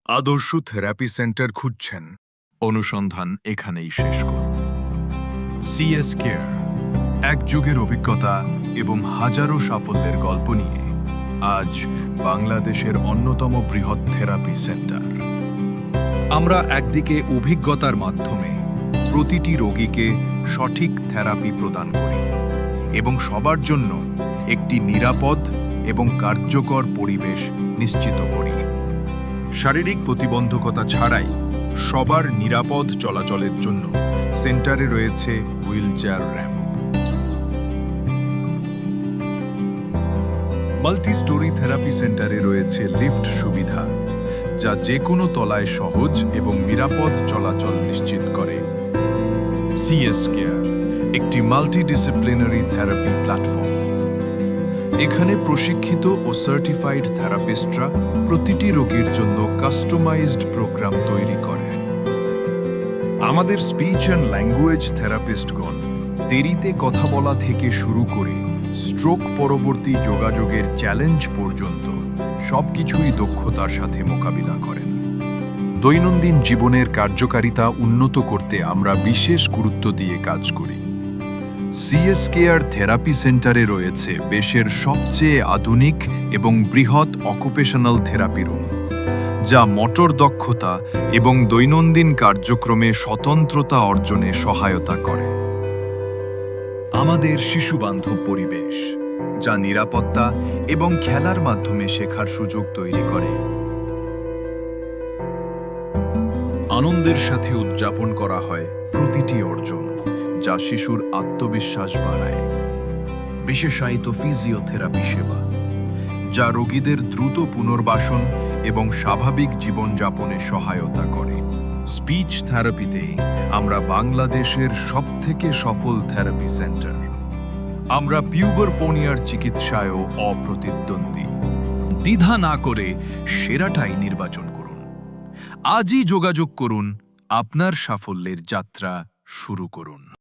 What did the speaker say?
আদর্শ therapy centre খুঁজছেন? অনুসন্ধান এখানেই শেষ করুন। সিএস কেয়ার, এক যুগের অভিজ্ঞতা এবং হাজারো সাফল্যের গল্প নিয়ে আজ বাংলাদেশের অন্যতম বৃহৎ থেরাপি সেন্টার। আমরা একদিকে অভিজ্ঞতার মাধ্যমে প্রতিটি রোগীকে সঠিক থেরাপি প্রদান করি এবং সবার জন্য একটি নিরাপদ এবং কার্যকর পরিবেশ নিশ্চিত করি। শারীরিক প্রতিবন্ধকতা ছাড়াই সবার নিরাপদ চলাচলের জন্য সেন্টারে রয়েছে wheelchair ramp. Multi story therapy সেন্টারে রয়েছে লিফট সুবিধা, যা যে কোনো তলায় সহজ এবং নিরাপদ চলাচল নিশ্চিত করে। সিএস কেয়ার, একটি মাল্টিডিসিপ্লিনারি থেরাপি প্ল্যাটফর্ম। এখানে প্রশিক্ষিত ও সার্টিফাইড থেরাপিস্টরা প্রতিটি রোগীর জন্য কাস্টমাইজড প্রোগ্রাম তৈরি করে। আমাদের স্পিচ অ্যান্ড ল্যাঙ্গুয়েজ থেরাপিস্টগণ দেরিতে কথা বলা থেকে শুরু করে স্ট্রোক পরবর্তী যোগাযোগের চ্যালেঞ্জ পর্যন্ত সবকিছুই দক্ষতার সাথে মোকাবিলা করেন। দৈনন্দিন জীবনের কার্যকারিতা উন্নত করতে আমরা বিশেষ গুরুত্ব দিয়ে কাজ করি। সিএস কেয়ার থেরাপি সেন্টারে রয়েছে দেশের সবচেয়ে আধুনিক এবং বৃহৎ অকুপেশনাল থেরাপি রুম, যা মোটর দক্ষতা এবং দৈনন্দিন কার্যক্রমে স্বতন্ত্রতা অর্জনে সহায়তা করে। আমাদের শিশুবান্ধব পরিবেশ, যা নিরাপত্তা এবং খেলার মাধ্যমে শেখার সুযোগ তৈরি করে। আনন্দের সাথে উদযাপন করা হয় প্রতিটি অর্জন, যা শিশুর আত্মবিশ্বাস বাড়ায়। বিশেষায়িত ফিজিওথেরাপি সেবা, যা রোগীদের দ্রুত পুনর্বাসন এবং স্বাভাবিক জীবনযাপনে সহায়তা করে। স্পিচ থেরাপিতে আমরা বাংলাদেশের সবথেকে সফল থেরাপি সেন্টার। আমরা পিউবারফোনিয়ার চিকিৎসায়ও অপ্রতিদ্বন্দ্বী। দ্বিধা না করে সেরাটাই নির্বাচন করুন। আজই যোগাযোগ করুন, আপনার সাফল্যের যাত্রা শুরু করুন।